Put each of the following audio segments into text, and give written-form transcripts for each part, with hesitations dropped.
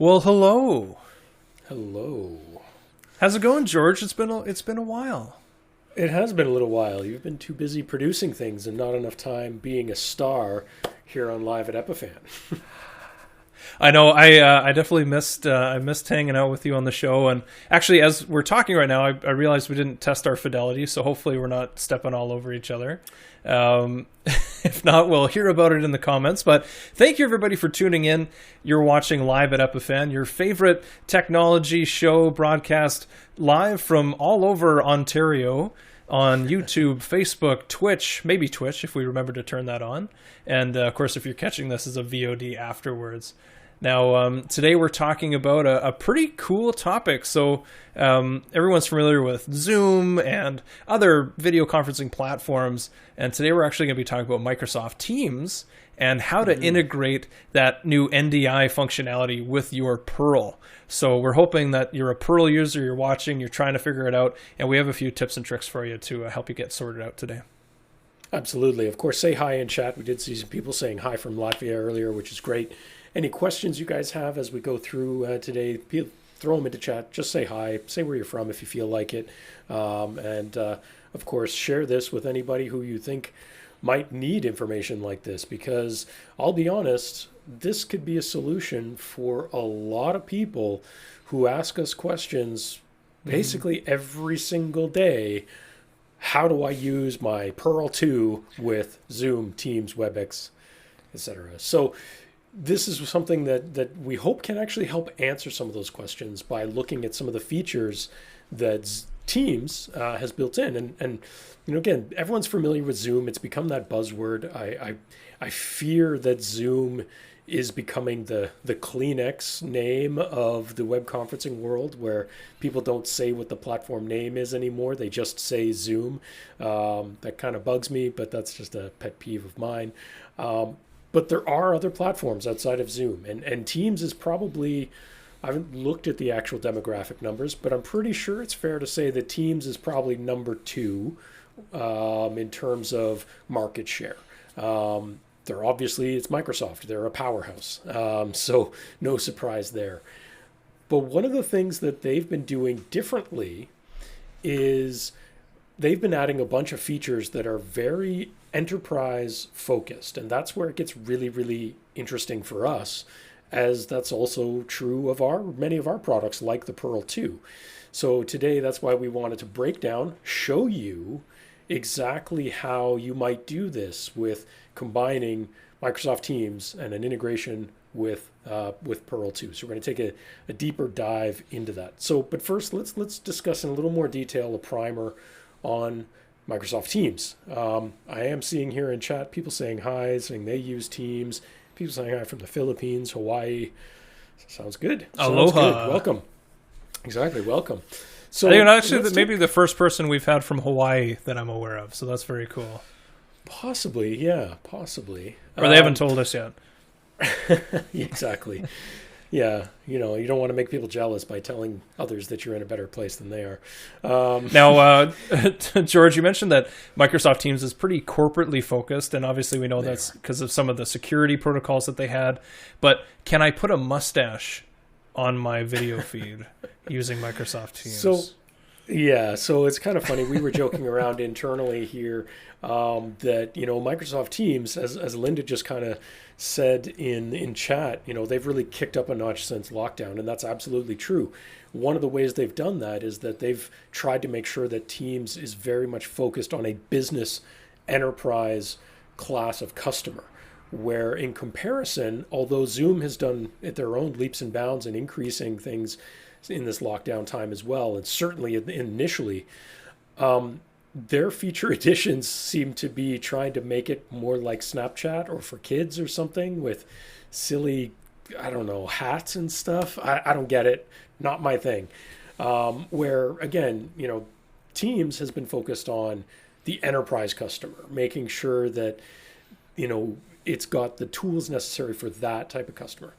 Well, hello. Hello. How's it going, George? It's been a while. It has been a little while. You've been too busy producing things and not enough time being a star here on Live at Epiphan. I know. I definitely missed. I missed hanging out with you on the show. And actually, as we're talking right now, I realized we didn't test our fidelity. So hopefully, we're not stepping all over each other. Um, if not, we'll hear about it in the comments. But thank you, everybody, for tuning in. You're watching Live at Epiphan, your favorite technology show broadcast live from all over Ontario on YouTube, Facebook, Twitch, maybe Twitch if we remember to turn that on. And of course, if you're catching this as a VOD afterwards. Now, today we're talking about a pretty cool topic. So everyone's familiar with Zoom and other video conferencing platforms. And today we're actually going to be talking about Microsoft Teams and how to integrate that new NDI functionality with your Pearl. So we're hoping that you're a Pearl user, you're watching, you're trying to figure it out. And we have a few tips and tricks for you to help you get sorted out today. Absolutely. Of course, say hi in chat. We did see some people saying hi from Latvia earlier, which is great. Any questions you guys have as we go through today, throw them into chat. Just say hi. Say where you're from if you feel like it. Of course, share this with anybody who you think might need information like this, because I'll be honest, this could be a solution for a lot of people who ask us questions basically every single day. How do I use my Pearl 2 with Zoom, Teams, WebEx, etc.? So this is something that we hope can actually help answer some of those questions by looking at some of the features that Teams has built in. And you know, again, everyone's familiar with Zoom. It's become that buzzword. I fear that Zoom is becoming the Kleenex name of the web conferencing world, where people don't say what the platform name is anymore. They just say Zoom. That kind of bugs me, but that's just a pet peeve of mine. But there are other platforms outside of Zoom, and Teams is probably, I haven't looked at the actual demographic numbers, but I'm pretty sure it's fair to say that Teams is probably number 2 in terms of market share. It's Microsoft. They're a powerhouse, so no surprise there. But one of the things that they've been doing differently is they've been adding a bunch of features that are very enterprise focused. And that's where it gets really, really interesting for us, as that's also true of many of our products like the Pearl 2. So today, that's why we wanted to break down, show you exactly how you might do this with combining Microsoft Teams and an integration with Pearl 2. So we're going to take a deeper dive into that. So, but first, let's discuss in a little more detail a primer on Microsoft Teams. I am seeing here in chat people saying hi, saying they use Teams. People saying hi from the Philippines, Hawaii. Sounds good. Aloha. Sounds good. Welcome. Exactly. Welcome. So I think actually maybe the first person we've had from Hawaii that I'm aware of. So that's very cool. Possibly, yeah, possibly. Or they haven't told us yet. Exactly. Yeah, you don't want to make people jealous by telling others that you're in a better place than they are. Now, George, you mentioned that Microsoft Teams is pretty corporately focused, and obviously we know that's because of some of the security protocols that they had. But can I put a mustache on my video feed using Microsoft Teams? So it's kind of funny. We were joking around internally here that, Microsoft Teams, as Linda just kind of said in chat, they've really kicked up a notch since lockdown, and that's absolutely true. One of the ways they've done that is that they've tried to make sure that Teams is very much focused on a business enterprise class of customer, where in comparison, although Zoom has done at their own leaps and bounds and increasing things in this lockdown time as well, and certainly initially, their feature additions seem to be trying to make it more like Snapchat or for kids or something with silly, I don't know, hats and stuff. I don't get it. Not my thing. Where, again, Teams has been focused on the enterprise customer, making sure that, it's got the tools necessary for that type of customer.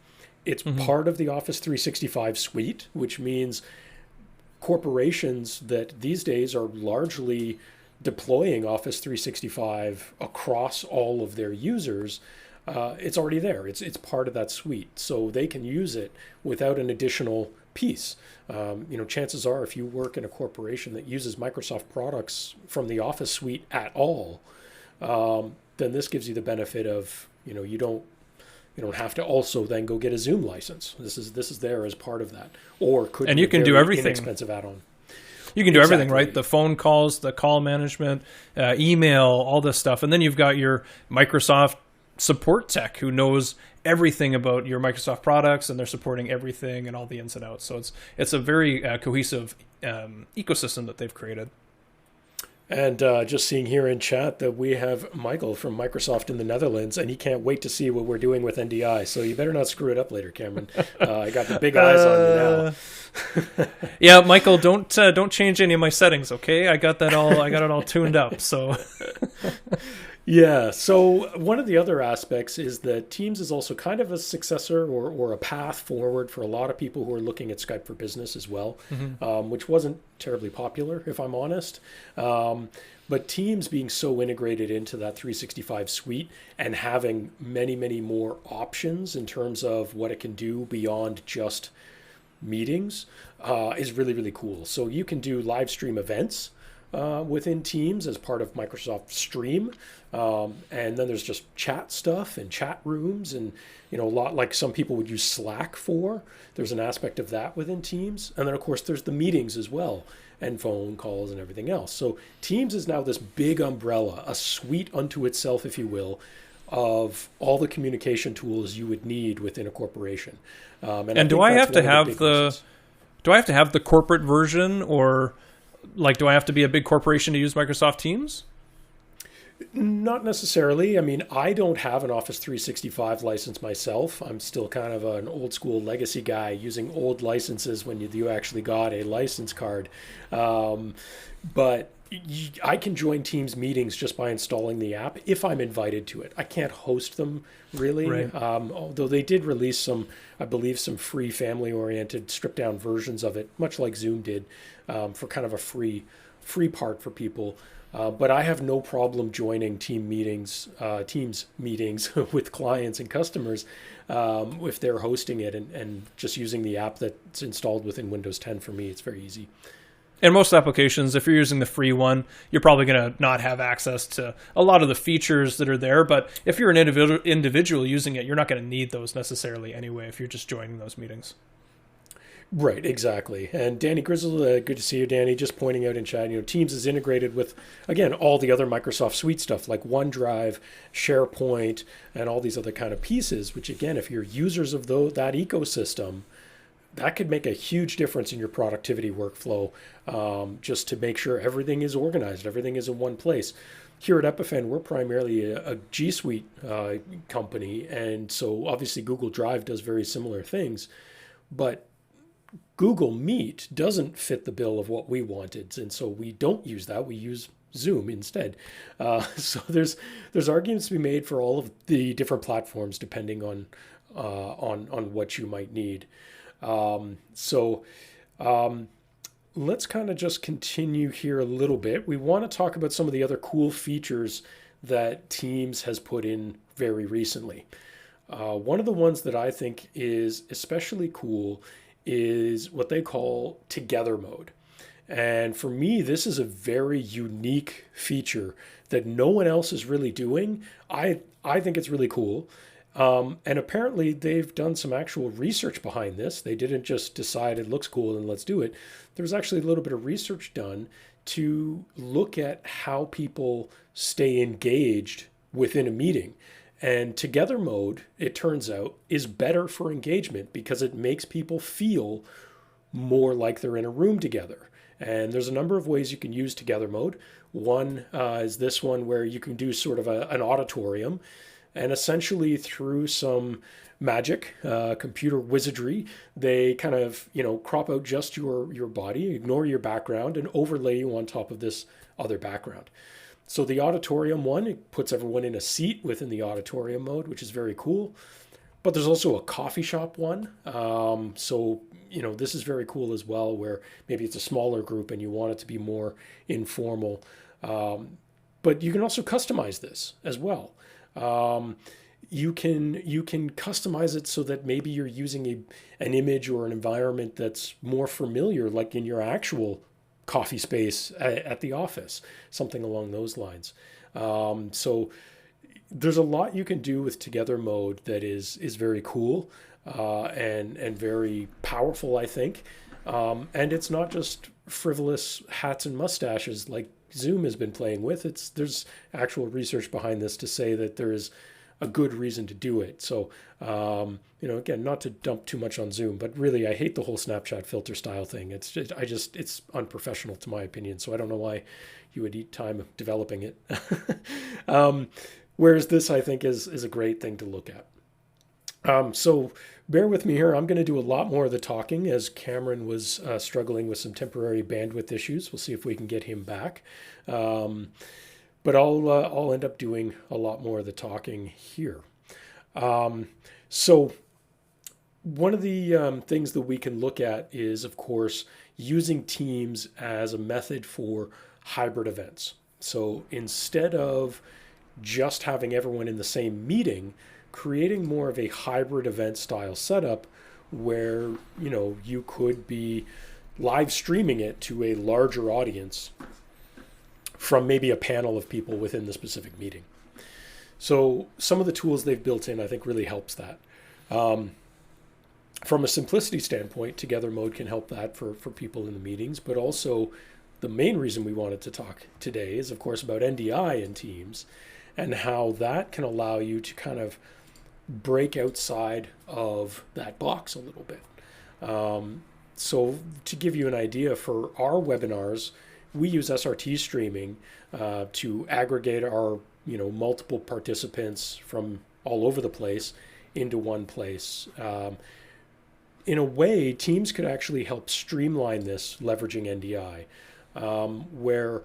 It's part of the Office 365 suite, which means corporations that these days are largely deploying Office 365 across all of their users it's already there. It's part of that suite, so they can use it without an additional piece. Chances are, if you work in a corporation that uses Microsoft products from the Office suite at all, then this gives you the benefit of, you don't have to also then go get a Zoom license. This is there as part of that, or could And be you a can do very everything. inexpensive add-on. You can do everything, Exactly. right? The phone calls, the call management, email, all this stuff. And then you've got your Microsoft support tech who knows everything about your Microsoft products, and they're supporting everything and all the ins and outs. So it's a very cohesive ecosystem that they've created. And just seeing here in chat that we have Michael from Microsoft in the Netherlands, and he can't wait to see what we're doing with NDI. So you better not screw it up later, Cameron. I got the big eyes on you now. Yeah, Michael, don't change any of my settings, okay? I got it all tuned up. So Yeah, so one of the other aspects is that Teams is also kind of a successor or a path forward for a lot of people who are looking at Skype for Business as well, which wasn't terribly popular, if I'm honest. But Teams being so integrated into that 365 suite and having many, many more options in terms of what it can do beyond just meetings is really, really cool. So you can do live stream events within Teams as part of Microsoft Stream. And then there's just chat stuff and chat rooms and, a lot like some people would use Slack for. There's an aspect of that within Teams. And then, of course, there's the meetings as well and phone calls and everything else. So Teams is now this big umbrella, a suite unto itself, if you will, of all the communication tools you would need within a corporation. and do I have to have the corporate version, or like do I have to be a big corporation to use Microsoft Teams? Not necessarily. I mean, I don't have an Office 365 license myself. I'm still kind of an old school legacy guy using old licenses when you actually got a license card. But I can join Teams meetings just by installing the app if I'm invited to it. I can't host them really, Right. Although they did release some free family-oriented stripped-down versions of it, much like Zoom did, for kind of a free part for people. But I have no problem joining Teams meetings with clients and customers if they're hosting it and just using the app that's installed within Windows 10 for me. It's very easy. In most applications, if you're using the free one, you're probably going to not have access to a lot of the features that are there. But if you're an individual using it, you're not going to need those necessarily anyway if you're just joining those meetings. Right, exactly. And Danny Grizzle, good to see you, Danny. Just pointing out in chat, Teams is integrated with, again, all the other Microsoft Suite stuff like OneDrive, SharePoint, and all these other kind of pieces, which, again, if you're users of that ecosystem, that could make a huge difference in your productivity workflow, just to make sure everything is organized, everything is in one place. Here at Epiphan, we're primarily a G Suite company, and so obviously Google Drive does very similar things, but Google Meet doesn't fit the bill of what we wanted, and so we don't use that. We use Zoom instead. So there's arguments to be made for all of the different platforms depending on what you might need. Let's kind of just continue here a little bit. We want to talk about some of the other cool features that Teams has put in very recently. One of the ones that I think is especially cool is what they call Together Mode. And for me, this is a very unique feature that no one else is really doing. I think it's really cool. And apparently they've done some actual research behind this. They didn't just decide it looks cool and let's do it. There was actually a little bit of research done to look at how people stay engaged within a meeting. And Together Mode, it turns out, is better for engagement because it makes people feel more like they're in a room together. And there's a number of ways you can use Together Mode. One is this one where you can do sort of an auditorium, and essentially through some magic, computer wizardry, they kind of, crop out just your body, ignore your background, and overlay you on top of this other background. So the auditorium one, it puts everyone in a seat within the auditorium mode, which is very cool. But there's also a coffee shop one. This is very cool as well, where maybe it's a smaller group and you want it to be more informal. But you can also customize this as well. you can customize it so that maybe you're using an image or an environment that's more familiar, like in your actual coffee space at the office, something along those lines. So there's a lot you can do with Together Mode that is very cool and very powerful, I think. And it's not just frivolous hats and mustaches like Zoom has been playing with. There's actual research behind this to say that there is a good reason to do it. So, again, not to dump too much on Zoom, but really, I hate the whole Snapchat filter style thing. It's unprofessional to my opinion. So I don't know why you would eat time developing it. Whereas this, I think, is a great thing to look at. So bear with me here. I'm going to do a lot more of the talking as Cameron was struggling with some temporary bandwidth issues. We'll see if we can get him back. But I'll end up doing a lot more of the talking here. So one of the things that we can look at is, of course, using Teams as a method for hybrid events. So instead of just having everyone in the same meeting, creating more of a hybrid event style setup where, you could be live streaming it to a larger audience from maybe a panel of people within the specific meeting. So some of the tools they've built in, I think, really helps that. From a simplicity standpoint, Together Mode can help that for people in the meetings, but also the main reason we wanted to talk today is, of course, about NDI in Teams and how that can allow you to kind of break outside of that box a little bit. So to give you an idea, for our webinars, we use SRT streaming to aggregate our multiple participants from all over the place into one place. In a way, Teams could actually help streamline this leveraging NDI, where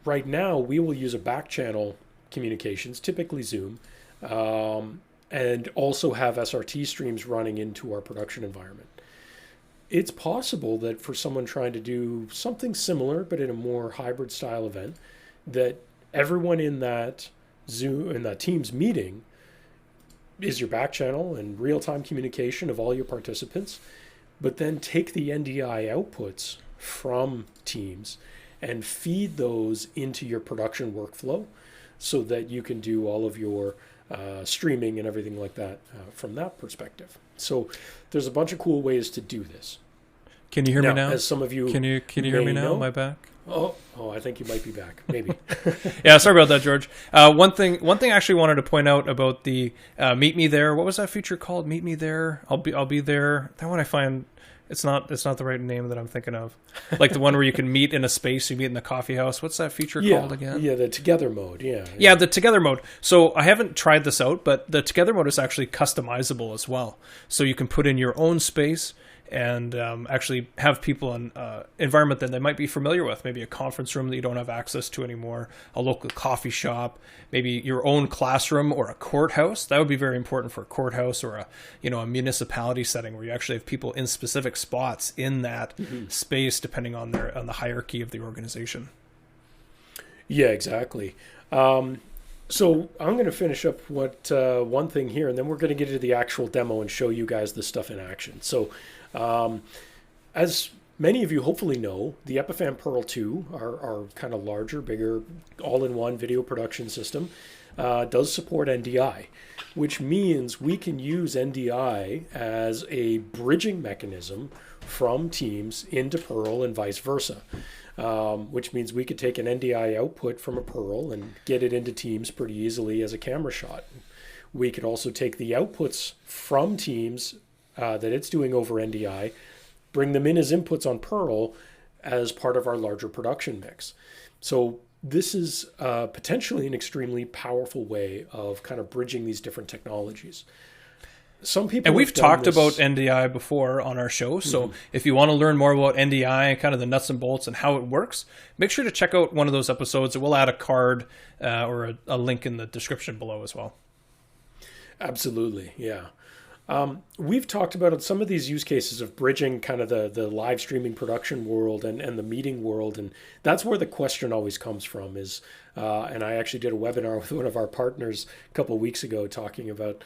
right now we will use a back channel communications, typically Zoom, and also have SRT streams running into our production environment. It's possible that for someone trying to do something similar, but in a more hybrid style event, that everyone in that Teams meeting is your back channel and real-time communication of all your participants, but then take the NDI outputs from Teams and feed those into your production workflow so that you can do all of your streaming and everything like that from that perspective. So there's a bunch of cool ways to do this. Can you hear me now? As some of you can you hear me now? know, Am I back? Oh, I think you might be back. Maybe. Yeah, sorry about that, George. One thing I actually wanted to point out about the Meet Me There. What was that feature called? Meet Me There. I'll be there. That one I find it's not the right name that I'm thinking of. Like the one where you can meet in a space, you meet in the coffee house. What's that feature called again? Yeah, the Together Mode. Yeah, the Together Mode. So I haven't tried this out, but the Together Mode is actually customizable as well. So you can put in your own space and actually have people in an environment that they might be familiar with, maybe a conference room that you don't have access to anymore, a local coffee shop, maybe your own classroom or a courthouse. That would be very important for a courthouse or a municipality setting where you actually have people in specific spots in that space depending on the hierarchy of the organization. Yeah, exactly. So I'm going to finish up one thing here, and then we're going to get into the actual demo and show you guys the stuff in action. So as many of you hopefully know, the Epiphan Pearl 2, our kind of larger, bigger, all-in-one video production system, does support NDI, which means we can use NDI as a bridging mechanism from Teams into Pearl and vice versa. Which means we could take an NDI output from a Pearl and get it into Teams pretty easily as a camera shot. We could also take the outputs from Teams that it's doing over NDI, bring them in as inputs on Pearl as part of our larger production mix. So this is potentially an extremely powerful way of kind of bridging these different technologies. Some people, and we've talked about NDI before on our show, so if you want to learn more about NDI, kind of the nuts and bolts and how it works, make sure to check out one of those episodes. We'll add a card or a link in the description below as well. Absolutely, yeah. We've talked about some of these use cases of bridging kind of the live streaming production world and the meeting world. And that's where the question always comes from is, and I actually did a webinar with one of our partners a couple of weeks ago talking about,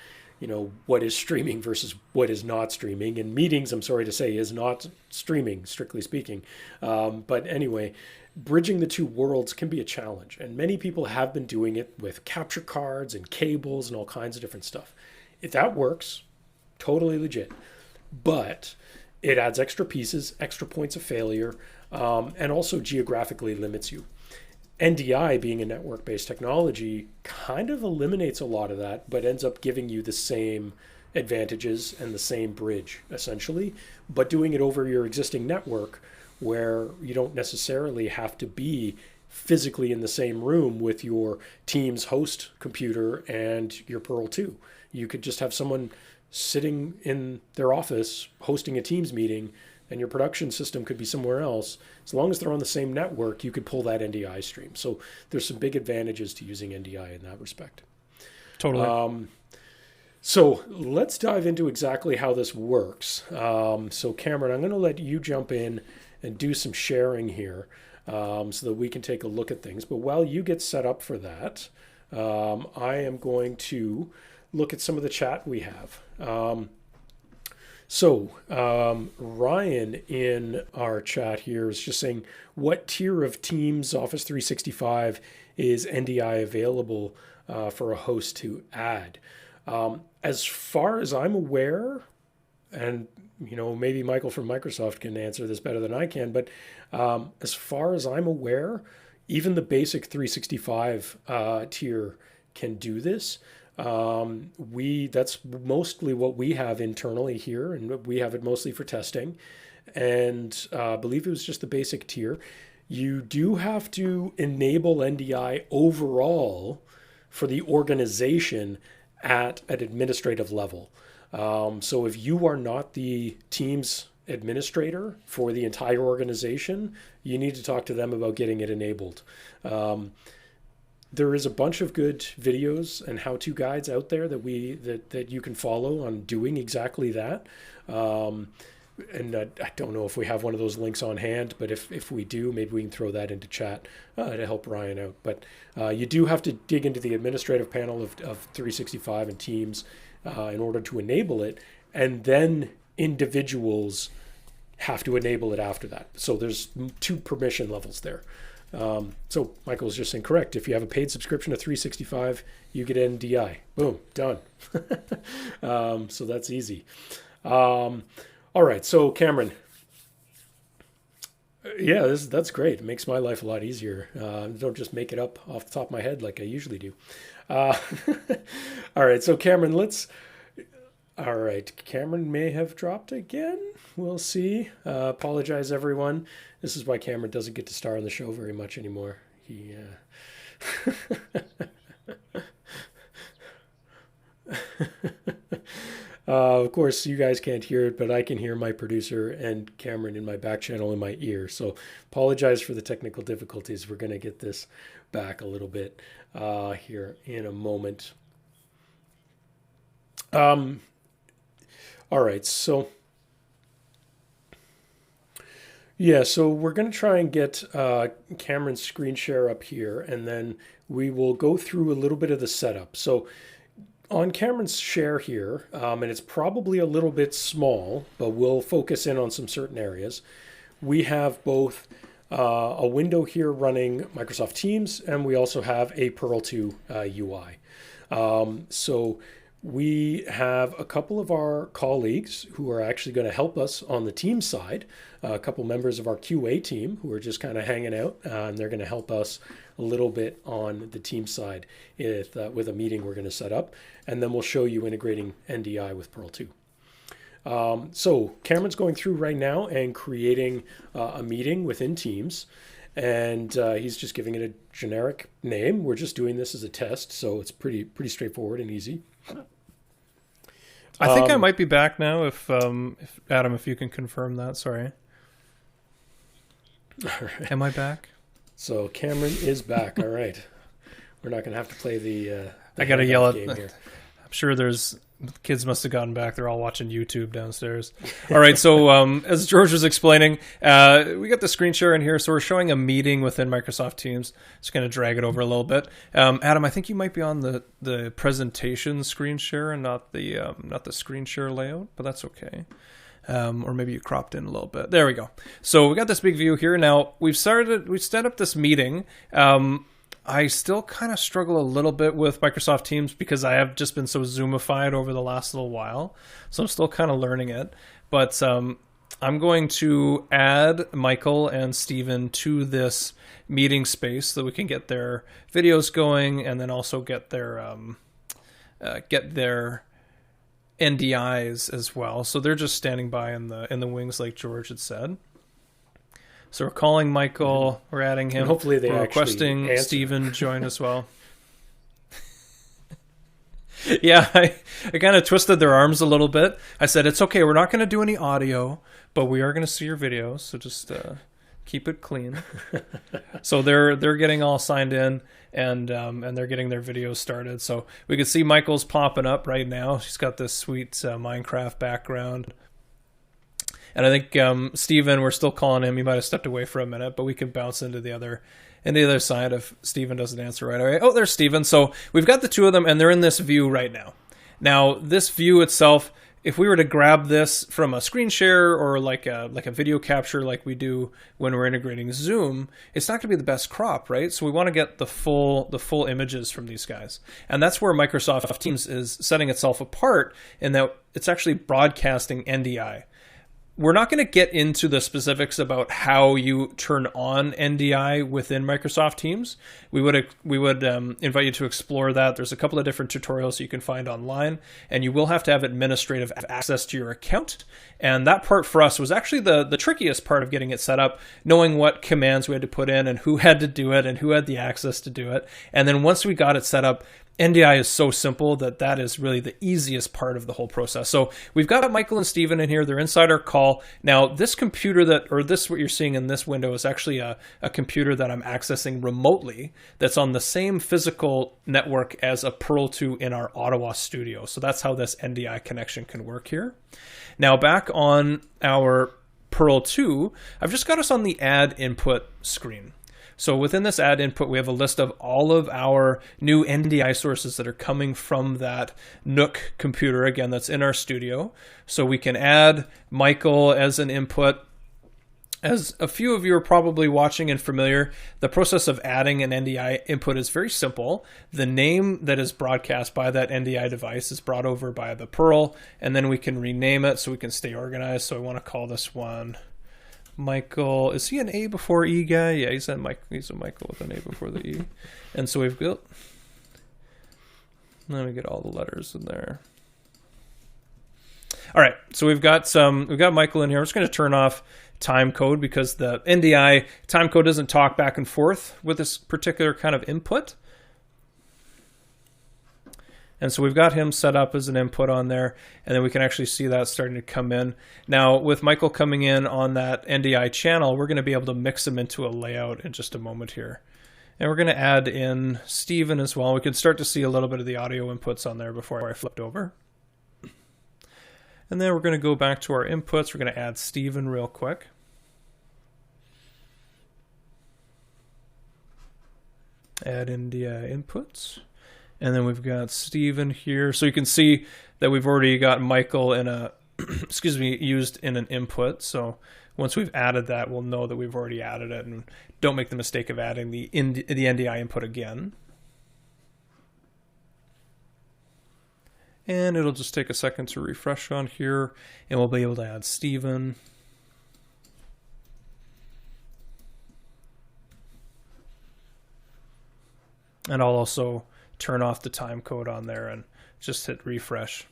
what is streaming versus what is not streaming. And meetings, I'm sorry to say, is not streaming, strictly speaking. But anyway, bridging the two worlds can be a challenge. And many people have been doing it with capture cards and cables and all kinds of different stuff. If that works, totally legit. But it adds extra pieces, extra points of failure, and also geographically limits you. NDI, being a network-based technology, kind of eliminates a lot of that, but ends up giving you the same advantages and the same bridge, essentially, but doing it over your existing network where you don't necessarily have to be physically in the same room with your Teams host computer and your Pearl 2. You could just have someone sitting in their office hosting a Teams meeting, and your production system could be somewhere else. As long as they're on the same network, you could pull that NDI stream. So there's some big advantages to using NDI in that respect. Totally. So let's dive into exactly how this works. So Cameron, I'm going to let you jump in and do some sharing here so that we can take a look at things. But while you get set up for that, I am going to look at some of the chat we have. Ryan in our chat here is just saying, what tier of Teams Office 365 is NDI available for a host to add? As far as I'm aware, and maybe Michael from Microsoft can answer this better than I can, but as far as I'm aware, even the basic 365 tier can do this. That's mostly what we have internally here, and we have it mostly for testing. And I believe it was just the basic tier. You do have to enable NDI overall for the organization at an administrative level. So if you are not the Teams administrator for the entire organization, you need to talk to them about getting it enabled. There is a bunch of good videos and how-to guides out there that you can follow on doing exactly that. And I don't know if we have one of those links on hand, but if we do, maybe we can throw that into chat to help Ryan out. But you do have to dig into the administrative panel of 365 and Teams in order to enable it, and then individuals have to enable it after that. So there's 2 permission levels there. So Michael was just saying, correct. If you have a paid subscription to 365, you get NDI. Boom, done. So that's easy. All right, so Cameron. Yeah, that's great. It makes my life a lot easier. Don't just make it up off the top of my head like I usually do. All right, so Cameron, all right, Cameron may have dropped again. We'll see. Apologize, everyone. This is why Cameron doesn't get to star on the show very much anymore. He, of course, you guys can't hear it, but I can hear my producer and Cameron in my back channel in my ear. So apologize for the technical difficulties. We're going to get this back a little bit here in a moment. All right, so yeah, so we're going to try and get Cameron's screen share up here, and then we will go through a little bit of the setup. So on Cameron's share here, and it's probably a little bit small, but we'll focus in on some certain areas. We have both a window here running Microsoft Teams, and we also have a Pearl 2 UI. So we have a couple of our colleagues who are actually going to help us on the team side, a couple members of our QA team who are just kind of hanging out, and they're going to help us a little bit on the team side with a meeting we're going to set up, and then we'll show you integrating NDI with Pearl 2. So Cameron's going through right now and creating a meeting within Teams, and he's just giving it a generic name. We're just doing this as a test, so it's pretty straightforward and easy. I think I might be back now. If Adam, if you can confirm that. Sorry. All right. Am I back? So Cameron is back. All right. We're not going to have to play the I got to yell at game here. sure there's kids must have gotten back. They're all watching YouTube downstairs. All right. So as George was explaining, we got the screen share in here. So we're showing a meeting within Microsoft Teams. Just going to drag it over a little bit. Adam, I think you might be on the presentation screen share and not the screen share layout, but that's okay. Or maybe you cropped in a little bit. There we go. So we got this big view here. Now we've set up this meeting. I still kind of struggle a little bit with Microsoft Teams because I have just been so Zoomified over the last little while. So I'm still kind of learning it. But I'm going to add Michael and Stephen to this meeting space so that we can get their videos going and then also get their NDIs as well. So they're just standing by in the wings like George had said. So we're calling Michael, we're adding him. And hopefully we're requesting Stephen join as well. Yeah, I kind of twisted their arms a little bit. I said, it's okay, we're not going to do any audio, but we are going to see your videos, so just keep it clean. So they're getting all signed in, and they're getting their videos started. So we can see Michael's popping up right now. She's got this sweet Minecraft background. And I think Stephen, we're still calling him. He might have stepped away for a minute, but we can bounce into the other side if Stephen doesn't answer right away. Oh, there's Stephen. So we've got the two of them, and they're in this view right now. Now, this view itself, if we were to grab this from a screen share or like a video capture like we do when we're integrating Zoom, it's not going to be the best crop, right? So we want to get the full images from these guys. And that's where Microsoft Teams is setting itself apart in that it's actually broadcasting NDI. We're not going to get into the specifics about how you turn on NDI within Microsoft Teams. We would invite you to explore that. There's a couple of different tutorials you can find online, and you will have to have administrative access to your account. And that part for us was actually the trickiest part of getting it set up, knowing what commands we had to put in and who had to do it and who had the access to do it. And then once we got it set up, NDI is so simple that is really the easiest part of the whole process. So we've got Michael and Stephen in here. They're inside our call. Now, this computer what you're seeing in this window is actually a computer that I'm accessing remotely that's on the same physical network as a Pearl 2 in our Ottawa studio. So that's how this NDI connection can work here. Now, back on our Pearl 2, I've just got us on the add input screen. So within this add input, we have a list of all of our new NDI sources that are coming from that Nook computer, again, that's in our studio. So we can add Michael as an input. As a few of you are probably watching and familiar, the process of adding an NDI input is very simple. The name that is broadcast by that NDI device is brought over by the Pearl, and then we can rename it so we can stay organized. So I want to call this one Michael. Is he an A before E guy? Yeah, he's a Michael with an A before the E. And so we've got, let me get all the letters in there. All right, so we've got Michael in here. I'm just going to turn off time code because the NDI time code doesn't talk back and forth with this particular kind of input. And so we've got him set up as an input on there, and then we can actually see that starting to come in. Now, with Michael coming in on that NDI channel, we're going to be able to mix him into a layout in just a moment here. And we're going to add in Stephen as well. We can start to see a little bit of the audio inputs on there before I flipped over. And then we're going to go back to our inputs. We're going to add Stephen real quick. Add NDI inputs. And then we've got Stephen here. So you can see that we've already got Michael in a, used in an input. So once we've added that, we'll know that we've already added it, and don't make the mistake of adding the NDI input again. And it'll just take a second to refresh on here, and we'll be able to add Stephen. And I'll also turn off the time code on there and just hit refresh.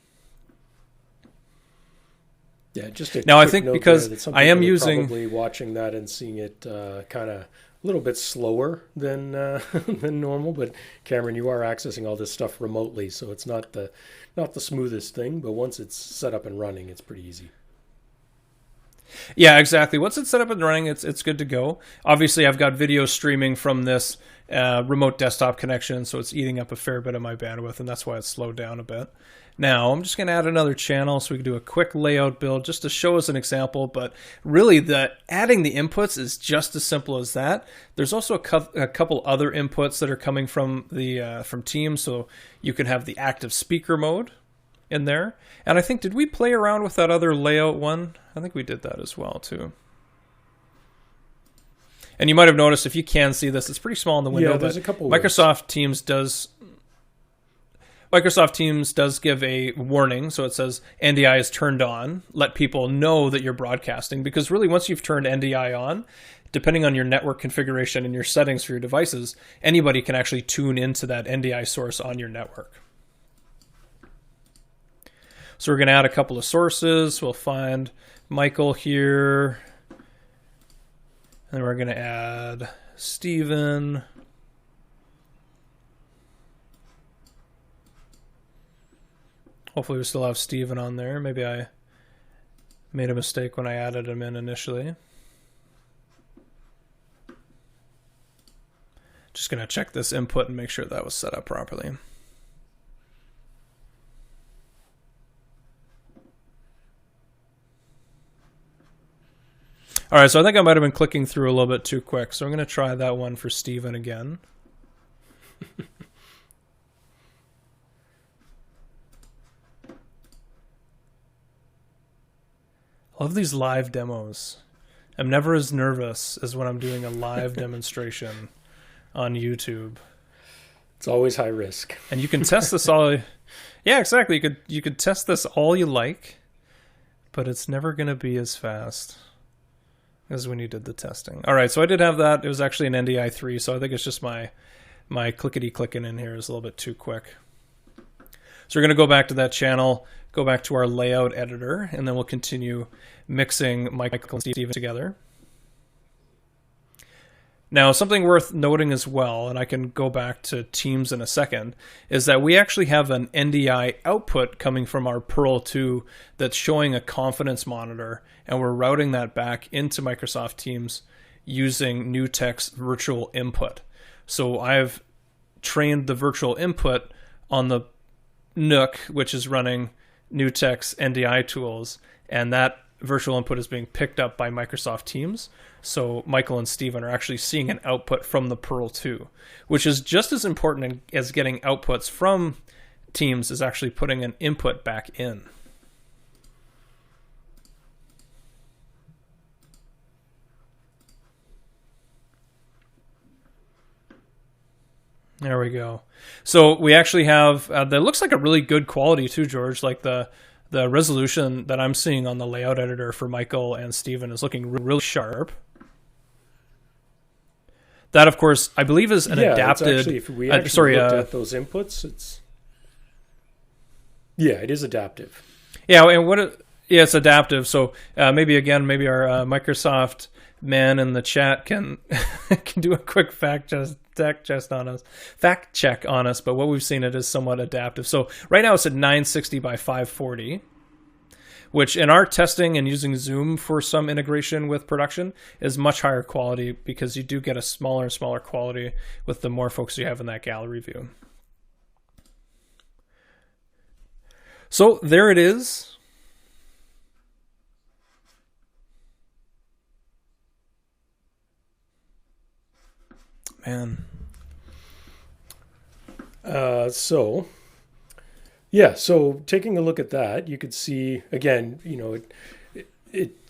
Yeah, just now I think because I am using probably watching that and seeing it kind of a little bit slower than than normal. But Cameron, you are accessing all this stuff remotely, so it's not the smoothest thing. But once it's set up and running, it's pretty easy. Yeah, exactly. Once it's set up and running, it's good to go. Obviously, I've got video streaming from this remote desktop connection, so it's eating up a fair bit of my bandwidth, and that's why it's slowed down a bit. Now, I'm just going to add another channel so we can do a quick layout build just to show us an example, but really adding the inputs is just as simple as that. There's also a couple other inputs that are coming from from Teams, so you can have the active speaker mode in there. And I think, did we play around with that other layout one? I think we did that as well too. And you might have noticed, if you can see this, it's pretty small in the window. Yeah, there's a couple Microsoft Teams does give a warning, so it says NDI is turned on. Let people know that you're broadcasting, because really once you've turned NDI on, depending on your network configuration and your settings for your devices, anybody can actually tune into that NDI source on your network. So we're going to add a couple of sources. We'll find Michael here. And we're going to add Stephen. Hopefully we still have Stephen on there. Maybe I made a mistake when I added him in initially. Just going to check this input and make sure that was set up properly. All right, so I think I might have been clicking through a little bit too quick, so I'm going to try that one for Stephen again. I love these live demos. I'm never as nervous as when I'm doing a live demonstration on YouTube. It's always high risk. And you can test this all. Yeah, exactly. You could test this all you like, but it's never going to be as fast as when you did the testing. All right, so I did have that. It was actually an NDI 3, so I think it's just my clickety-clicking in here is a little bit too quick. So we're going to go back to that channel, go back to our layout editor, and then we'll continue mixing Michael and Stephen together. Now, something worth noting as well, and I can go back to Teams in a second, is that we actually have an NDI output coming from our Pearl 2 that's showing a confidence monitor, and we're routing that back into Microsoft Teams using NewTek's virtual input. So I've trained the virtual input on the Nook, which is running NewTek's NDI tools, and that virtual input is being picked up by Microsoft Teams. So Michael and Stephen are actually seeing an output from the Pearl 2, which is just as important as getting outputs from Teams is actually putting an input back in. There we go. So we actually have, that looks like a really good quality too, George. Like the resolution that I'm seeing on the layout editor for Michael and Stephen is looking really sharp. That, of course, I believe is an adapted. Actually, if we actually looked at those inputs, it is adaptive. Yeah, and it's adaptive. So maybe our Microsoft man in the chat can do a quick fact check on us. But what we've seen, it is somewhat adaptive. So right now it's at 960 by 540. Which in our testing and using Zoom for some integration with production is much higher quality, because you do get a smaller and smaller quality with the more folks you have in that gallery view. So there it is. Man. So taking a look at that, you could see, again, it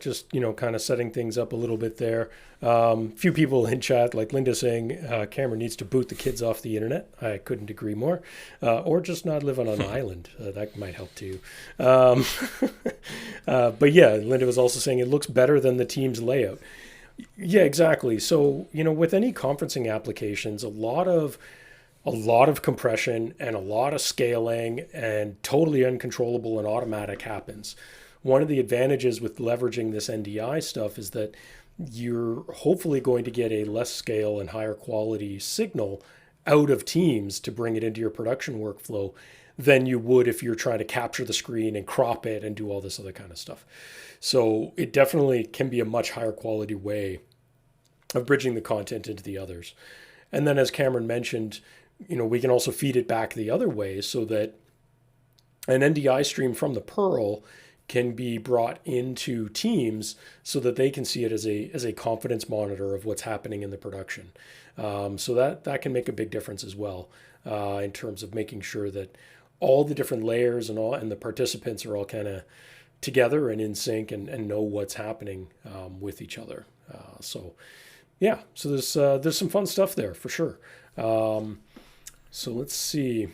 just, kind of setting things up a little bit there. Few people in chat, like Linda, saying Cameron needs to boot the kids off the internet. I couldn't agree more. Or just not live on an island. That might help too. But yeah, Linda was also saying it looks better than the Teams layout. Yeah, exactly. So, with any conferencing applications, a lot of compression and a lot of scaling and totally uncontrollable and automatic happens. One of the advantages with leveraging this NDI stuff is that you're hopefully going to get a less scale and higher quality signal out of Teams to bring it into your production workflow than you would if you're trying to capture the screen and crop it and do all this other kind of stuff. So it definitely can be a much higher quality way of bridging the content into the others. And then as Cameron mentioned, we can also feed it back the other way so that an NDI stream from the Pearl can be brought into Teams so that they can see it as a confidence monitor of what's happening in the production. So that can make a big difference as well in terms of making sure that all the different layers and the participants are all kind of together and in sync and know what's happening with each other. So there's some fun stuff there for sure. So let's see.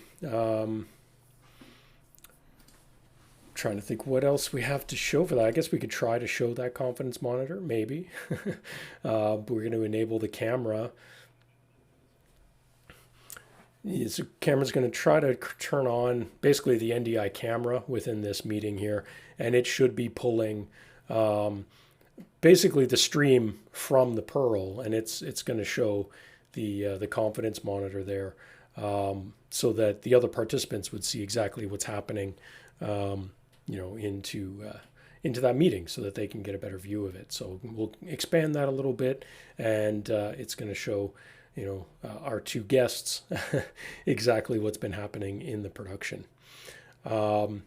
Trying to think what else we have to show for that. I guess we could try to show that confidence monitor, maybe. But we're going to enable the camera. So Cameron's going to try to turn on basically the NDI camera within this meeting here, and it should be pulling basically the stream from the Pearl, and it's going to show the confidence monitor there, so that the other participants would see exactly what's happening. Into that meeting so that they can get a better view of it. So we'll expand that a little bit, and it's going to show, our two guests exactly what's been happening in the production. Let's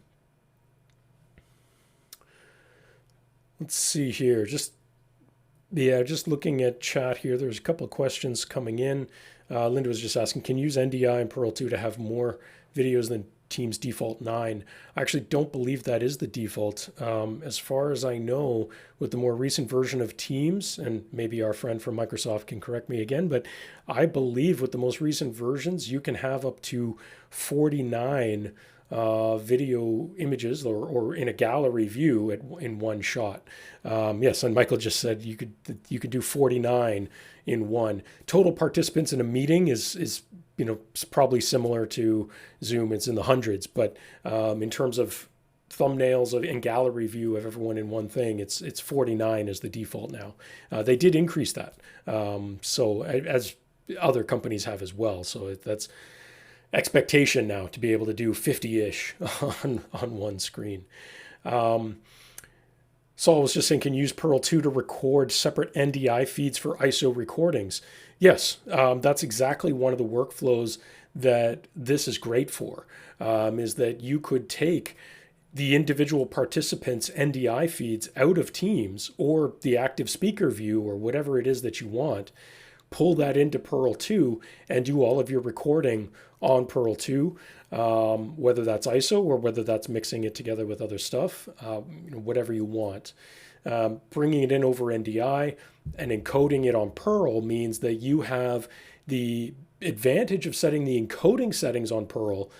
see here. Just looking at chat here, there's a couple of questions coming in. Linda was just asking, can you use NDI and Pearl 2 to have more videos than Teams default 9? I actually don't believe that is the default. As far as I know, with the more recent version of Teams, and maybe our friend from Microsoft can correct me again, but I believe with the most recent versions, you can have up to 49 video images or in a gallery view in one shot. Yes, and Michael just said you could do 49 in one. Total participants in a meeting is probably similar to Zoom. It's in the hundreds, but in terms of thumbnails and gallery view of everyone in one thing, it's 49 as the default now. They did increase that, so as other companies have as well. So that's expectation now to be able to do 50-ish on one screen. Saul was just saying, can you use Pearl 2 to record separate NDI feeds for ISO recordings? Yes, that's exactly one of the workflows that this is great for, is that you could take the individual participants' NDI feeds out of Teams or the active speaker view or whatever it is that you want, pull that into Pearl 2 and do all of your recording on Pearl 2, whether that's ISO or whether that's mixing it together with other stuff, whatever you want. Bringing it in over NDI and encoding it on Pearl means that you have the advantage of setting the encoding settings on Pearl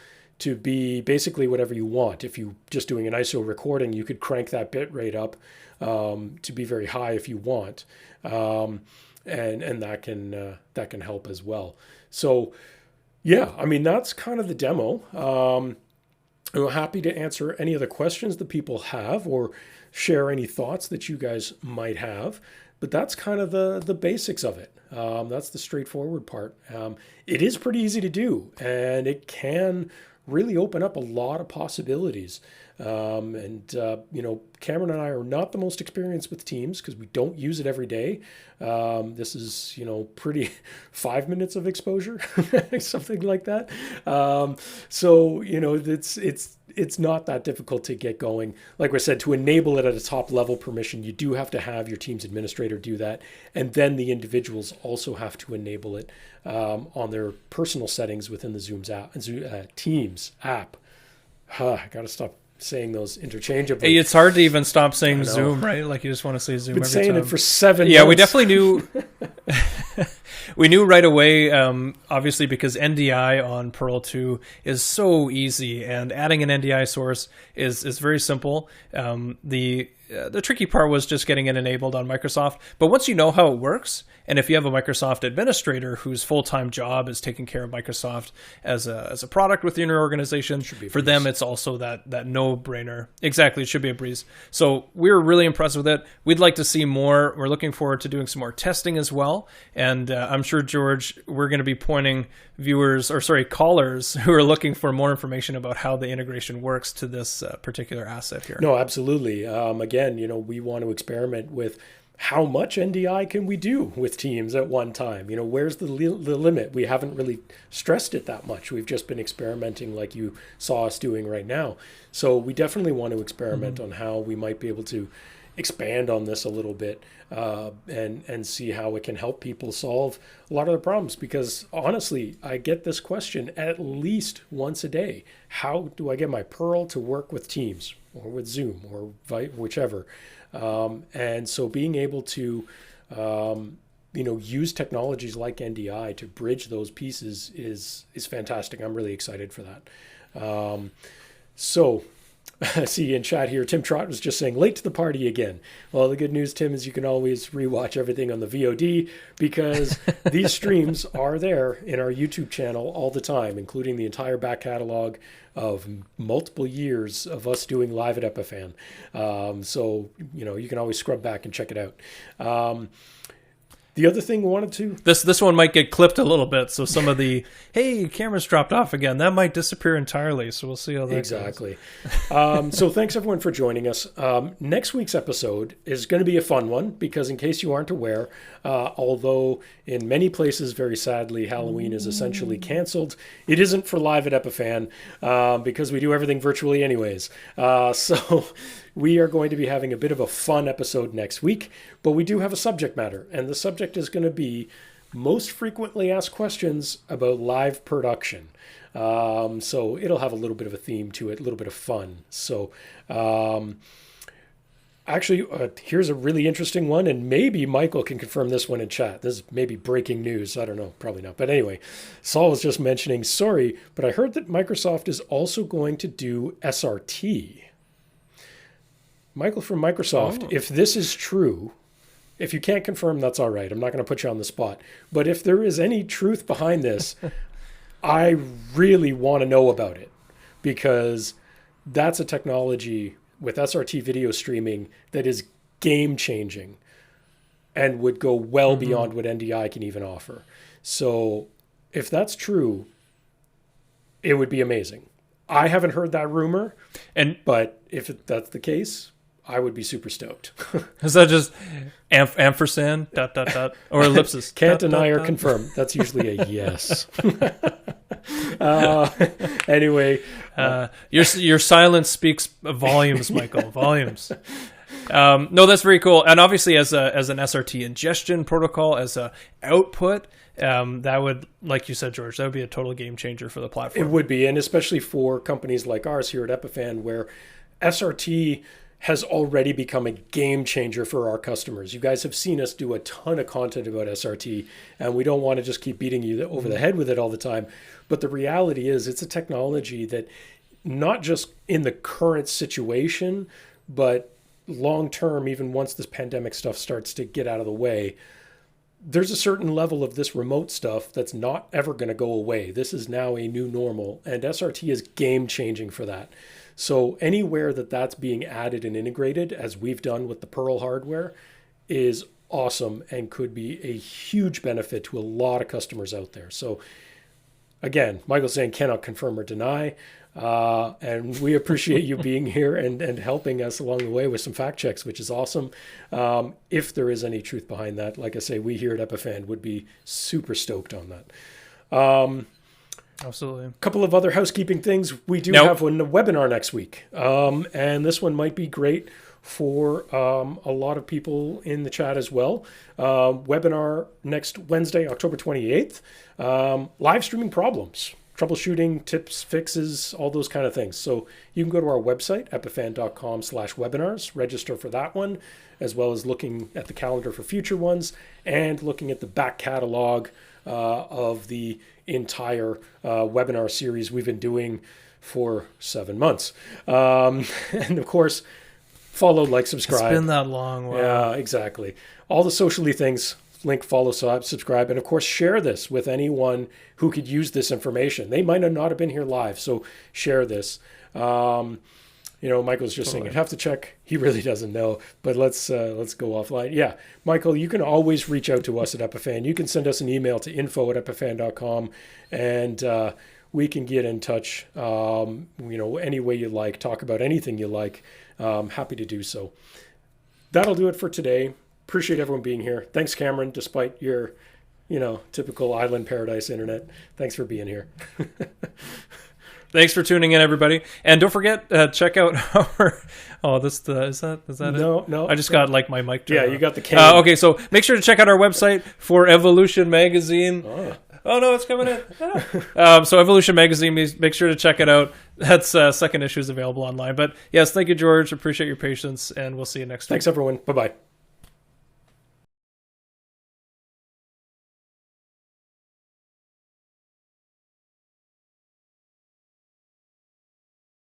to be basically whatever you want. If you're just doing an ISO recording, you could crank that bit rate up to be very high if you want, and that can help as well. So yeah, I mean, that's kind of the demo. I'm happy to answer any other questions that people have or share any thoughts that you guys might have. But that's kind of the basics of it. That's the straightforward part. It is pretty easy to do, and it can really open up a lot of possibilities. Cameron and I are not the most experienced with Teams because we don't use it every day. This is, pretty 5 minutes of exposure, something like that. It's not that difficult to get going. Like I said, to enable it at a top level permission, you do have to have your Teams administrator do that. And then the individuals also have to enable it on their personal settings within the Teams app. I got to stop saying those interchangeably. It's hard to even stop saying Zoom, right? Like you just want to say Zoom every time. Been saying it for 7 months. Yeah, we definitely knew. We knew right away, obviously, because NDI on Pearl 2 is so easy, and adding an NDI source is very simple. The tricky part was just getting it enabled on Microsoft. But once you know how it works, and if you have a Microsoft administrator whose full-time job is taking care of Microsoft as a product within your organization, for them it's also that no-brainer. Exactly, it should be a breeze. So we were really impressed with it. We'd like to see more. We're looking forward to doing some more testing as as well. And I'm sure, George, we're going to be pointing callers who are looking for more information about how the integration works to this particular asset here. No, absolutely. Again, we want to experiment with how much NDI can we do with Teams at one time? Where's the limit? We haven't really stressed it that much. We've just been experimenting like you saw us doing right now. So we definitely want to experiment on how we might be able to expand on this a little bit and see how it can help people solve a lot of the problems. Because honestly, I get this question at least once a day. How do I get my Pearl to work with Teams or with Zoom or whichever? And so being able to, use technologies like NDI to bridge those pieces is fantastic. I'm really excited for that. So see in chat here, Tim Trott was just saying late to the party again. Well, the good news, Tim, is you can always rewatch everything on the VOD because these streams are there in our YouTube channel all the time, including the entire back catalog of multiple years of us doing live at Epiphan. So, you can always scrub back and check it out. The other thing we wanted to... This one might get clipped a little bit, so some of the, hey, camera's dropped off again, that might disappear entirely, so we'll see how that Exactly. So thanks, everyone, for joining us. Next week's episode is going to be a fun one, because in case you aren't aware, although in many places, very sadly, Halloween is essentially canceled, it isn't for live at Epiphan, because we do everything virtually anyways. So we are going to be having a bit of a fun episode next week, but we do have a subject matter, and the subject is going to be most frequently asked questions about live production. So it'll have a little bit of a theme to it, a little bit of fun. So actually, here's a really interesting one, and maybe Michael can confirm this one in chat. This is maybe breaking news. I don't know, probably not. But anyway, Saul was just mentioning, sorry, but I heard that Microsoft is also going to do SRT. Michael from Microsoft, If this is true, if you can't confirm, that's all right. I'm not going to put you on the spot. But if there is any truth behind this, I really want to know about it, because that's a technology with SRT video streaming that is game changing and would go well beyond what NDI can even offer. So if that's true, it would be amazing. I haven't heard that rumor, but if that's the case, I would be super stoked. Is that just ampersand, ... or ellipsis? Can't deny or confirm. That's usually a yes. Anyway. Your silence speaks volumes, Michael, volumes. No, that's very cool. And obviously as an SRT ingestion protocol, as a output, that would, like you said, George, that would be a total game changer for the platform. It would be, and especially for companies like ours here at Epiphan, where SRT has already become a game changer for our customers. You guys have seen us do a ton of content about SRT, and we don't want to just keep beating you over the head with it all the time. But the reality is it's a technology that not just in the current situation, but long term, even once this pandemic stuff starts to get out of the way, there's a certain level of this remote stuff that's not ever going to go away. This is now a new normal, and SRT is game changing for that. So anywhere that that's being added and integrated, as we've done with the Pearl hardware, is awesome and could be a huge benefit to a lot of customers out there. So again, Michael's saying cannot confirm or deny. And we appreciate you being here and helping us along the way with some fact checks, which is awesome. If there is any truth behind that, like I say, we here at Epiphan would be super stoked on that. Absolutely. A couple of other housekeeping things. We do have a webinar next week. And this one might be great for a lot of people in the chat as well. Webinar next Wednesday, October 28th. Live streaming problems, troubleshooting, tips, fixes, all those kind of things. So you can go to our website, epiphan.com/webinars, register for that one, as well as looking at the calendar for future ones and looking at the back catalog of the entire webinar series we've been doing for 7 months. And of course, follow, like, subscribe. It's been that long. Wow. Yeah, exactly. All the socially things, link, follow, subscribe, and of course, share this with anyone who could use this information. They might not have been here live, so share this. Michael's just saying, I'd have to check. He really doesn't know, but let's go offline. Yeah, Michael, you can always reach out to us at Epiphan. You can send us an email to info@epiphan.com, and we can get in touch, any way you like, talk about anything you like. Happy to do so. That'll do it for today. Appreciate everyone being here. Thanks, Cameron, despite your, typical island paradise internet. Thanks for being here. Thanks for tuning in, everybody. And don't forget, check out our... Oh, is that it? No. I just got my mic turned on. You got the camera. Okay, so make sure to check out our website for Evolution Magazine. Oh no, it's coming in. So Evolution Magazine, make sure to check it out. That's second issue is available online. But yes, thank you, George. Appreciate your patience, and we'll see you next week. Thanks, everyone. Bye-bye.